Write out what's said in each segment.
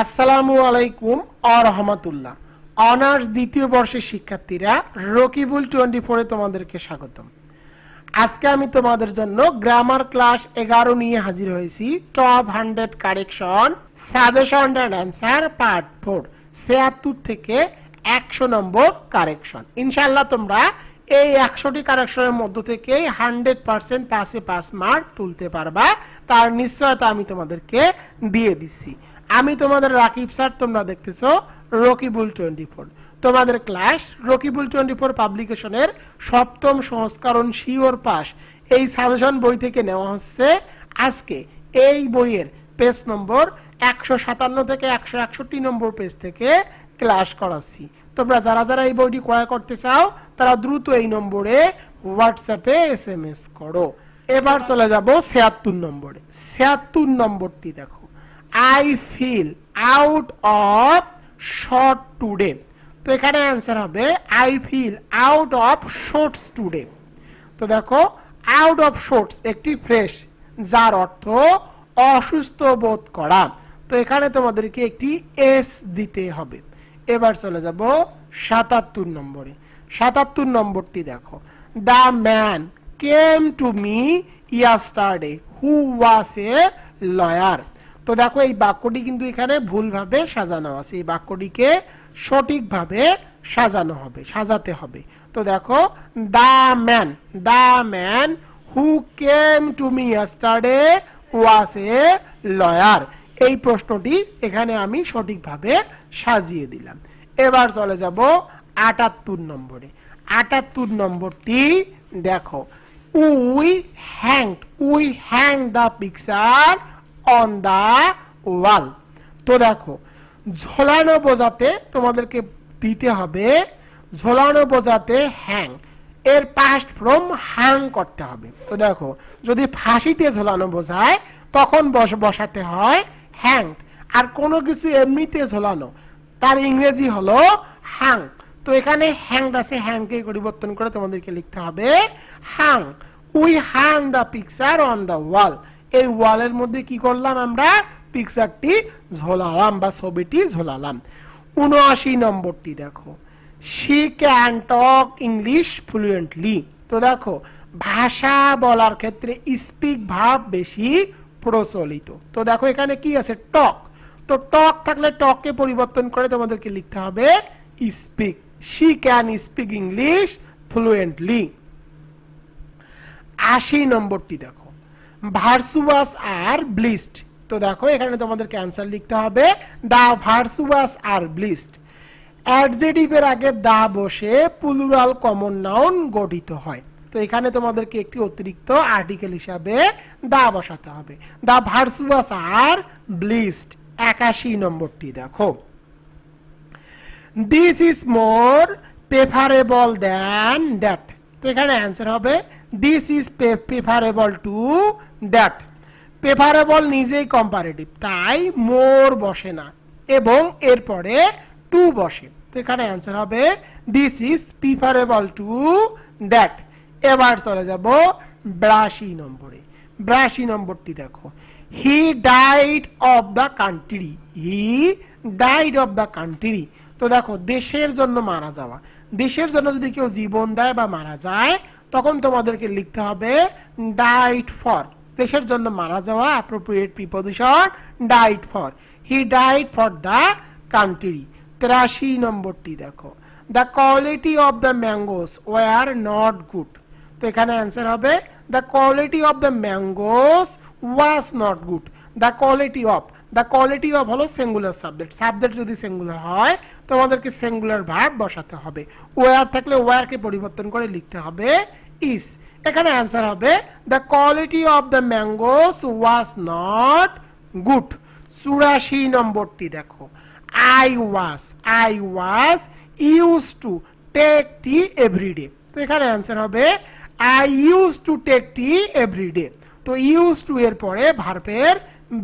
আসসালামু আলাইকুম ওয়া রাহমাতুল্লাহ। অনার্স দ্বিতীয় বর্ষের শিক্ষার্থীরা রকিবুল 24 এ তোমাদেরকে স্বাগতম। আজকে আমি তোমাদের জন্য গ্রামার ক্লাস 11 নিয়ে হাজির হয়েছি। Top 100 correction suggestion and answer part 4 76 থেকে 100 নম্বর কারেকশন। ইনশাআল্লাহ তোমরা এই 100টি কারেকশনের মধ্য থেকে 100% পাসে পাস মার্ক তুলতে পারবা, তার নিশ্চয়তা আমি তোমাদেরকে দিয়ে দিচ্ছি। আমি তোমাদের রাকিব স্যার, তোমরা দেখতেছো রকিবুল 24। তোমাদের ক্লাস রকিবুল 24 পাবলিকেশনের সপ্তম সংস্করণ শিওর পাস এই সাজেশন বই থেকে নেওয়া হচ্ছে। আজকে এই বইয়ের পেজ নম্বর 157 থেকে 161 নম্বর পেজ থেকে ক্লাস করাচ্ছি। তোমরা যারা যারা এই বইটি ক্রয় করতে চাও তারা দ্রুত এই নম্বরে হোয়াটসঅ্যাপে SMS করো। এবার চলে যাব 76 নম্বরে। 76 নম্বরটি দেখো, I feel out of short today। তো এখানে অ্যান্সার হবে I feel out of shorts today। তো দেখো out of shorts একটি ফ্রেশ যার অর্থ অসুস্থ বোধ করা। তো এখানে তোমাদেরকে একটি এস দিতে হবে। এবার চলে যাব 77 নম্বরে। 77 নম্বরটি দেখো, the man came to me yesterday who was a lawyer. তো দেখো এই বাক্যটি কিন্তু এখানে ভুলভাবে সাজানো আছে, এই বাক্যটিকে সঠিকভাবে সাজাতে হবে। তো দেখো the man who came to me yesterday was a lawyer, এই প্রশ্নটি এখানে আমি সঠিকভাবে সাজিয়ে দিলাম। এবার চলে যাব 78 নম্বরে। 78 নম্বরটি দেখো, we hang the picture on the wall. তো দেখো ঝোলানো বোঝাতে তোমাদেরকে দিতে হবে, ঝোলানো বোঝাতে হ্যাং এর পাস্ট ফর্ম হ্যাং করতে হবে। তো দেখো যদি ফাঁসিতে ঝোলানো বোঝায় তখন বসাতে হয় হ্যাং, আর কোনো কিছু এমনিতে ঝোলানো তার ইংরেজি হলো হ্যাং। তো এখানে হ্যাং আছে, হ্যাংকে পরিবর্তন করে তোমাদেরকে লিখতে হবে hang. We hang the picture on the wall, এই ওয়ালের মধ্যে কি করলাম আমরা, পিকচারটি ঝোলালাম বা ছবিটি ঝোলালাম। 79 নম্বরটি দেখো, she can talk English fluently. তো দেখো ভাষা বলার ক্ষেত্রে স্পিক ভার্ব বেশি প্রচলিত। তো দেখো এখানে কি আছে, টক। তো টক থাকলে টককে পরিবর্তন করে তোমাদেরকে লিখতে হবে speak. She can speak English fluently. 80 নম্বরটি দেখো, ভার্চুয়াস আর ব্লিসড। তো দেখো এখানে তোমাদেরকে অ্যান্সার লিখতে হবে দা ভার্চুয়াস আর ব্লিসড। অ্যাডজেটিভের আগে দা বসে প্লুরাল কমন নাউন গঠিত হয়। তো এখানে তোমাদেরকে একটি অতিরিক্ত আর্টিকেল হিসাবে দা বসাতে হবে, দা ভার্চুয়াস আর ব্লিসড। 81 নম্বরটি দেখো, this is more preferable than that. তো এখানে অ্যান্সার হবে this is preferable to that. Preferable নিজেই কম্পারেটিভ, তাই মোর বসে না এবং এরপরে টু বসে। তো এখানে অ্যান্সার হবে this is preferable to that. এবার চলে যাব 82 নম্বরে। 82 নম্বরটি দেখো, he died of the country. He died of the country. তো দেখো দেশের জন্য মারা যাওয়া, দেশের জন্য যদি কেউ জীবন দেয় বা মারা যায় তখন তোমাদেরকে লিখতে হবে ডাইড ফর। দেশের জন্য মারা যাওয়া appropriate preposition died for. He died for the country. 83 নম্বরটি দেখো, the quality of the mangoes were not good. তো এখানে অ্যান্সার হবে the quality of the mangoes was not good. The quality of হলো সিঙ্গুলার সাবজেক্ট, সাবজেক্ট যদি singular হয় তোমাদেরকে singular verb বসাতে হবে। ওয়ার থাকলে ওয়ারকে পরিবর্তন করে লিখতে হবে ইজ। এখানে অ্যান্সার হবে the quality of the mangoes was not good. 84 নম্বরটি দেখো, I was use to take tea everyday. তো এখানে অ্যান্সার হবে I use to take tea everyday. তো ইউজ টু এর পরে ভার্বের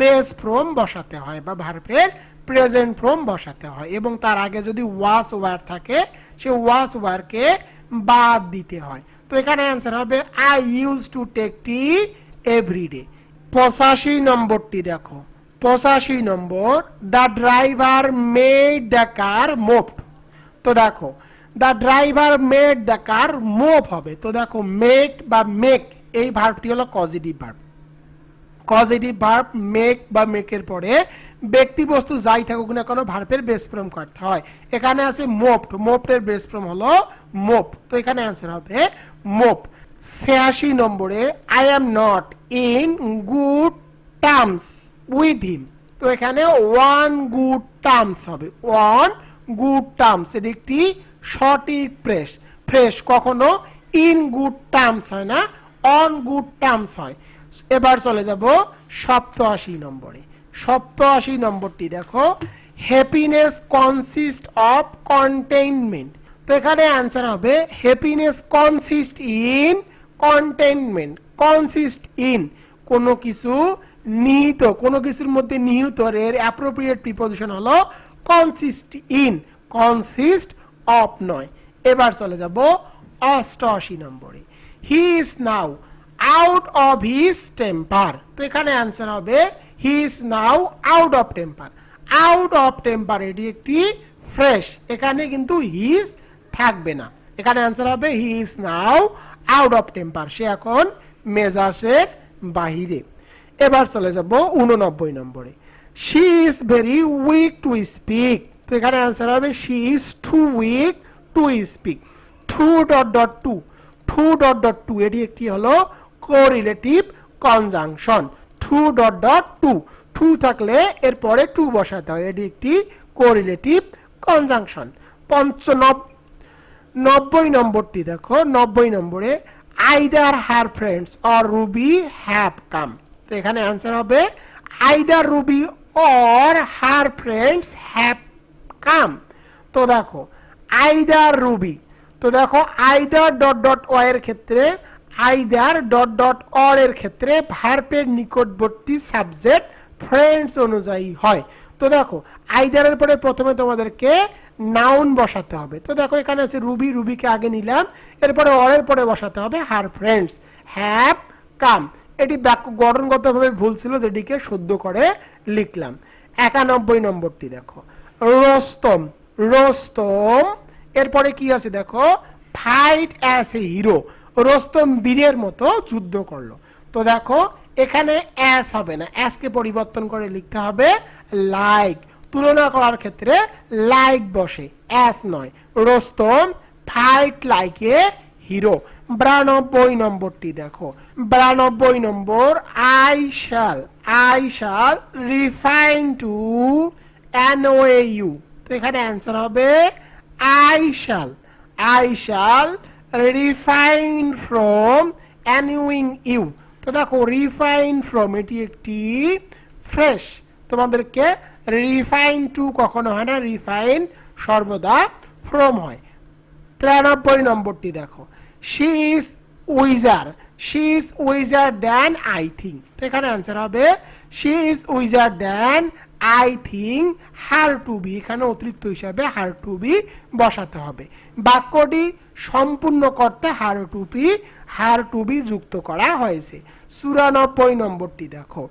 বেস ফর্ম বসাতে হয় বা ভার্বের প্রেজেন্ট ফর্ম বসাতে হয় এবং তার আগে যদি ওয়াজ ওয়ার থাকে সে ওয়াজ ওয়ারকে বাদ দিতে হয়। তো এখানে অ্যান্সার হবে I use to take tea everyday. 85 নম্বরটি দেখো, 85 নম্বর, the driver made the car moved. তো দেখো the driver made the car move হবে। তো দেখো মেড বা মেক এই ভার্বটি হলো positive verb. Positive verb make বা মেকের পরে ব্যক্তি বস্তু যাই থাকুক না কোনো ভার্বের বেস ফর্ম করতে হয়। এখানে আছে মুভড, মুভডের বেস ফর্ম হলো মুভ। তো এখানে অ্যান্সার হবে মুভ। 86 নম্বরে I am not in good terms with him. তো এখানে ওয়ান গুড টার্মস হবে, ওয়ান গুড টার্মস। এটি একটি সঠিক ফ্রেশ, কখনো ইন গুড টার্মস হয় না, অন গুড টার্মস হয়। এবার চলে যাব 87 নম্বরে। 87 নম্বরটি দেখো, হ্যাপিনেস কনসিস্ট অফ কন্টেইনমেন্ট। তো এখানে অ্যান্সার হবে happiness consist in containment. Consist in কোনো কিছু নিহিত, কোনো কিছুর মধ্যে নিহিত, এর অ্যাপ্রোপ্রিয়েট প্রিপোজিশন হলো কনসিস্ট ইন, কনসিস্ট অফ নয়। এবার চলে যাব 88 নম্বরে, হি is now out of his temper. তো এখানে অ্যান্সার হবে he is now out of temper. Out of temper এটি একটি ফ্রেশ, এখানে কিন্তু হিজ থাকবে না। এখানে অ্যান্সার হবে he is now out of temper, সে এখন মেজাজের বাহিরে। এবার চলে যাব 89 নম্বরে, she is very weak to speak. তো এখানে অ্যান্সার হবে she is too weak to speak. Too dot dot to, too dot dot to এটি একটি হলো correlative conjunction. Too dot dot to, too থাকলে এরপরে টু বসাতে হয়, এটি একটি কোরিলেটিভ কনজাংশন। 90 নম্বরটি দেখো, 90 নম্বরে either her friends or Ruby have come. তো এখানে অ্যান্সার হবে either Ruby or her friends have come. তো দেখো আইদার রুবি, তো দেখো আইদার ডট ডট ও এর ক্ষেত্রে, আইদার ডট ডট অর এর ক্ষেত্রে ভার্বের নিকটবর্তী সাবজেক্ট ফ্রেন্ডস অনুযায়ী হয়। তো দেখো আইদারের পরে প্রথমে তোমাদেরকে নাউন বসাতে হবে। তো দেখো এখানে আছে রুবি, রুবিকে আগে নিলাম, এরপরে অরের পরে বসাতে হবে হার ফ্রেন্ডস হ্যাভ কাম। এটি গঠনগতভাবে ভুল ছিল, যেটিকে শুদ্ধ করে লিখলাম। 91 নম্বরটি দেখো, রোস্তম। রোস্তম এরপরে কি আছে দেখো, fight as a hero. Rostam বীরের মতো যুদ্ধ করলো। তো দেখো এখানে অ্যাস হবে না, অ্যাসকে পরিবর্তন করে লিখতে হবে লাইক। তুলনা করার ক্ষেত্রে লাইক বসে, অ্যাস নয়। Rostam fight like a hero. 92 নম্বরটি দেখো, 92 নম্বর, I shall refine to NOAU। তো এখানে অ্যান্সার হবে I shall refine from annoying you। তো দেখো রিফাইন ফ্রম এটি একটি ফ্রেশ, তোমাদেরকে রিফাইন টু কখনো হয় না, রিফাইন সর্বদা ফ্রম হয়। 93 নম্বরটি দেখো, she is wiser than I think। তো এখানে অ্যান্সার হবে she is wiser than I think her to be। এখানে অতিরিক্ত হিসাবে her to be বসাতে হবে। বাক্যটি সম্পূর্ণ করতে her to be যুক্ত করা হয়েছে। 94 নম্বরটি দেখো,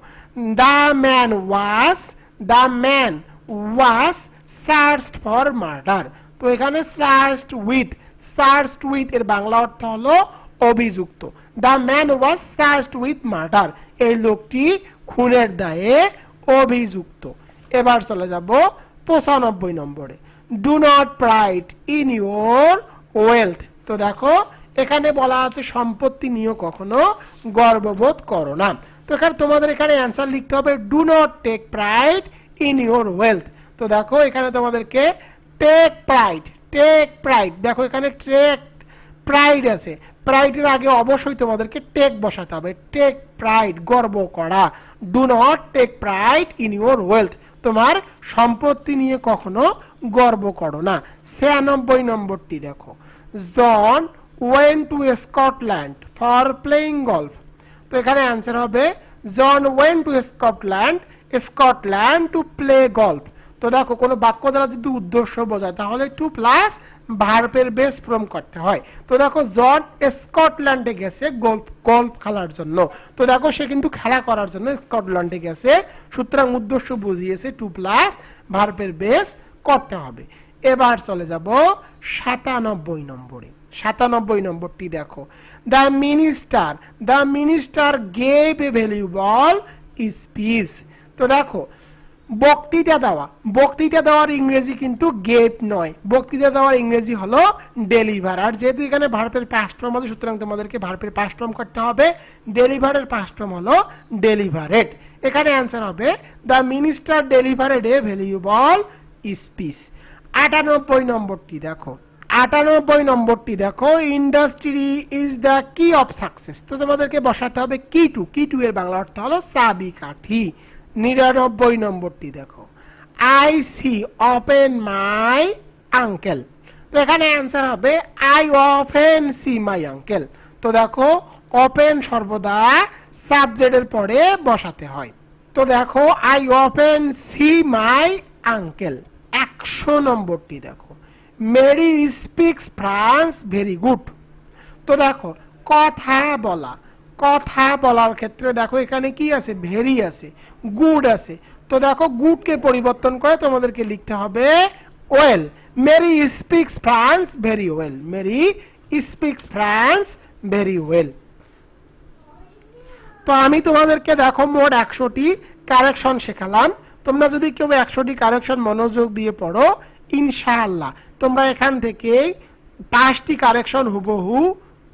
the man was searched for murder। তো এখানে searched with এর বাংলা অর্থ হলো অভিযুক্ত। the man was searched with murder, এই লোকটি খুনের দায়ে অভিযুক্ত। এবার চলে যাব 95 নম্বরে, do not pride in your wealth. তো দেখো এখানে বলা আছে সম্পত্তি নিয়ে কখনো গর্ববোধ করো না। তো এখানে তোমাদের এখানে অ্যান্সার লিখতে হবে do not take pride in your wealth. তো দেখো এখানে তোমাদেরকে টেক প্রাইড, দেখো এখানে টেক প্রাইড আছে, প্রাইডের আগে অবশ্যই তোমাদেরকে টেক বসাতে হবে। টেক প্রাইড গর্ব করা। Do not take pride in your wealth, তোমার সম্পত্তি নিয়ে কখনো গর্ব করো না। 96 নম্বরটি দেখো, John went to Scotland for playing golf. তো এখানে অ্যান্সার হবে John went to Scotland to play golf. তো তো দেখো কোনো বাক্য দ্বারা যদি উদ্দেশ্য বোঝায় তাহলে টু প্লাস ভার্বের বেস ফর্ম করতে হয়। তো দেখো জন স্কটল্যান্ডে গেছে গল্ফ খেলার জন্য। তো দেখো সে কিন্তু খেলা করার জন্য স্কটল্যান্ডে গেছে, সুতরাং উদ্দেশ্য বুঝিয়েছে টু প্লাস ভার্বের বেস করতে হবে। এবার চলে যাব 97 নম্বরে। 97 নম্বরটি দেখো, the minister gave a valuable speech. তো দেখো বক্তৃতা দেওয়ার ইংরেজি কিন্তু গেভ নয়, বক্তৃতা দেওয়ার ইংরেজি হলো ডেলিভার। আর যেহেতু এখানে ভার্বের পাস্ট ফর্ম আছে সুতরাং তোমাদেরকে ভার্বের পাস্ট ফর্ম করতে হবে। ডেলিভারের পাস্ট ফর্ম হলো ডেলিভারেড। এখানে অ্যান্সার হবে the minister delivered a valuable speech. 98 নম্বরটি দেখো, ইন্ডাস্ট্রি ইজ দ্য কি অফ সাকসেস। তো তোমাদেরকে বসাতে হবে কি টু এর বাংলা অর্থ হলো চাবিকাঠি। 99 নম্বরটি দেখো, I see open my uncle. তো এখানে অ্যান্সার হবে I often see my uncle. তো দেখো ওপেন সর্বদা সাবজেক্টের পরে বসাতে হয়। তো দেখো I open see my uncle. 100 নম্বরটি দেখো, Mary speaks France very good. তো দেখো কথা বলার ক্ষেত্রে দেখো এখানে কি আছে, ভেরি আছে, গুড আছে। তো দেখো গুডকে পরিবর্তন করে তোমাদেরকে লিখতে হবে well. Mary speaks France very well, Mary speaks France very well. তো আমি তোমাদেরকে দেখো মোট 100টি কারেকশন শেখালাম। তোমরা যদি কেউ 100টি কারেকশন মনোযোগ দিয়ে পড়ো, ইনশাআল্লাহ তোমরা এখান থেকে 5টি কারেকশন হুবহু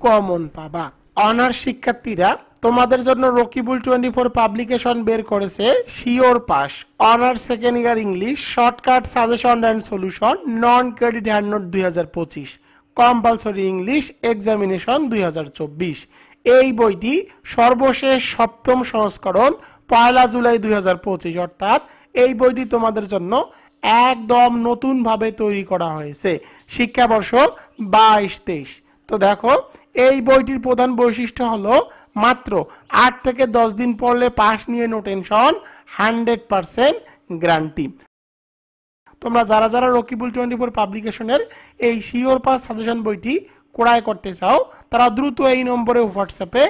কমন পাবা। অনার্স শিক্ষার্থীরা তোমাদের জন্য রকিবুল 24 পাবলিকেশন বের করেছে sure pass honours second year English shortcut suggestion and solution non credit hand note 2025 compulsory English examination 2024। এই বইটি সর্বশেষ 7ম সংস্করণ 1 জুলাই 2025, অর্থাৎ এই বইটি তোমাদের জন্য একদম নতুন ভাবে তৈরি করা হয়েছে শিক্ষাবর্ষ 22-23। তো দেখো এই বইটির প্রধান বৈশিষ্ট্য হলো মাত্র 8 থেকে 10 দিন পড়লে পাস নিয়ে নো টেনশন, 100% গ্যারান্টি। তোমরা যারা রকিবুল 24 পাবলিকেশনের এই শিওর পাস সাজেশন বইটি ক্রয় করতে চাও তারা দ্রুত এই নম্বরে হোয়াটসঅ্যাপে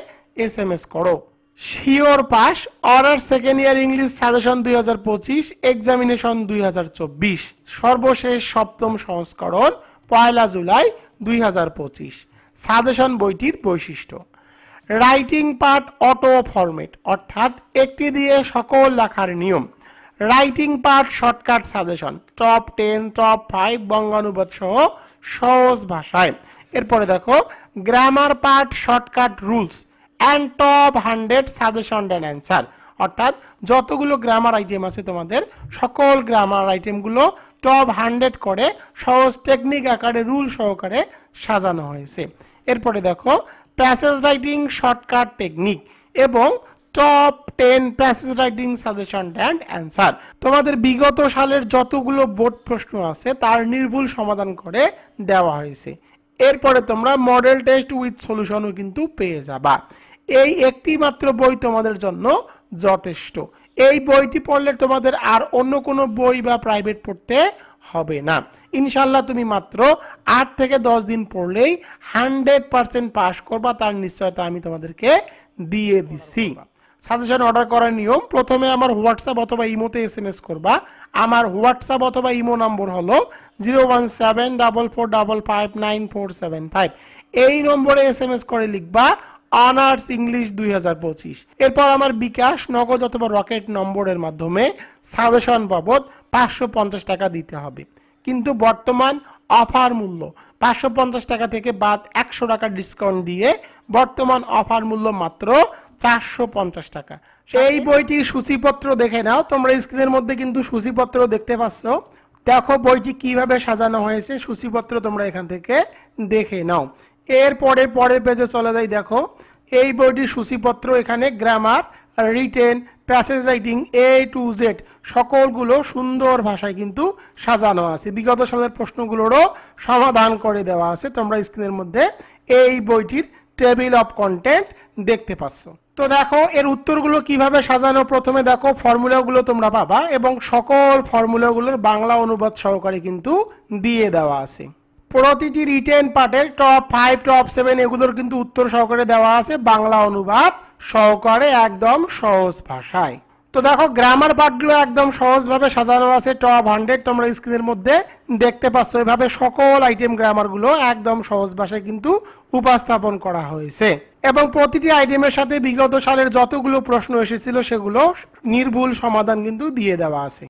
SMS করো। Sure pass honours second year English suggestion 2025 examination 2024 সর্বশেষ 7ম সংস্করণ 1 জুলাই 2025। সাজেশন বইটির বৈশিষ্ট্য, রাইটিং পার্ট অটো ফরম্যাট, অর্থাৎ একটি দিয়ে সকল লেখার নিয়ম। Writing part shortcut suggestion, top 10 top 5 বঙ্গানুবাদ সহ সহজ ভাষায়। এরপরে দেখো grammar part shortcut rules and top 100 suggestion and answer, অর্থাৎ যতগুলো গ্রামার আইটেম আছে তোমাদের সকল গ্রামার আইটেমগুলো টপ 100 করে সহজ টেকনিক আকারে রুল সহকারে সাজানো হয়েছে। এরপরে দেখো প্যাসেজ রাইটিং শর্টকাট টেকনিক এবং top 10 passage writing suggestion and answer. তোমাদের বিগত সালের যতগুলো বোর্ড প্রশ্ন আছে তার নির্ভুল সমাধান করে দেওয়া হয়েছে। এরপরে তোমরা মডেল টেস্ট উইথ সলিউশনও কিন্তু পেয়ে যাবা। এই একটি মাত্র বই তোমাদের জন্য যথেষ্ট। এই বইটি পড়লে তোমাদের আর অন্য কোনো বই বা প্রাইভেট পড়তে হবে না। ইনশাআল্লাহ তুমি মাত্র 8 থেকে 10 দিন পড়লেই 100% পাস করবা, তার নিশ্চয়তা আমি তোমাদেরকে দিয়ে দিচ্ছি। সাজেশন অর্ডার করার নিয়ম, প্রথমে আমার হোয়াটসঅ্যাপ অথবা ইমোতে SMS করবা। আমার হোয়াটসঅ্যাপ অথবা ইমো নম্বর হলো 01744559475। এই নম্বরে SMS করে লিখবা অনার্স ইংলিশ 2025। এরপর আমার বিকাশ, নগদ অথবা রকেট নম্বরের মাধ্যমে সাজেশন বাবদ 550 টাকা দিতে হবে। কিন্তু বর্তমান অফার মূল্য 550 টাকা থেকে বাদ 100 টাকা ডিসকাউন্ট দিয়ে বর্তমান অফার মূল্য মাত্র 450 টাকা। এই বইটির সূচিপত্র দেখে নাও, তোমরা স্ক্রিনের মধ্যে কিন্তু সূচিপত্র দেখতে পাচ্ছ। দেখো বইটি কিভাবে সাজানো হয়েছে, সূচিপত্র তোমরা এখান থেকে দেখে নাও। এরপরে পরের পেজে চলে যাই। দেখো এই বইটির সূচিপত্র, এখানে grammar, written, passage writing A to Z সকলগুলো সুন্দর ভাষায় কিন্তু সাজানো আছে। বিগত সালের প্রশ্নগুলোরও সমাধান করে দেওয়া আছে। তোমরা স্ক্রিনের মধ্যে এই বইটির টেবিল অফ কন্টেন্ট দেখতে পাচ্ছ। তো দেখো এর উত্তরগুলো কিভাবে সাজানো, প্রথমে দেখো ফর্মুলাগুলো তোমরা পাবা এবং সকল ফর্মুলাগুলোর বাংলা অনুবাদ সহকারে কিন্তু দিয়ে দেওয়া আছে। প্রতিটি রিটেন পার্টের টপ 5 টপ 7 এগুলোর কিন্তু উত্তর সহকারে দেওয়া আছে বাংলা অনুবাদ সহকারে একদম সহজ ভাষায়। তো দেখো গ্রামার পার্টগুলো একদম সহজভাবে সাজানো আছে। টপ 100 তোমরা স্ক্রিনের মধ্যে দেখতে পাচ্ছ, এভাবে সকল আইটেম গ্রামারগুলো একদম সহজ ভাষায় কিন্তু উপস্থাপন করা হয়েছে এবং প্রতিটি আইটেমের সাথে বিগত সালের যতগুলো প্রশ্ন এসেছিল সেগুলো নির্ভুল সমাধান কিন্তু দিয়ে দেওয়া আছে।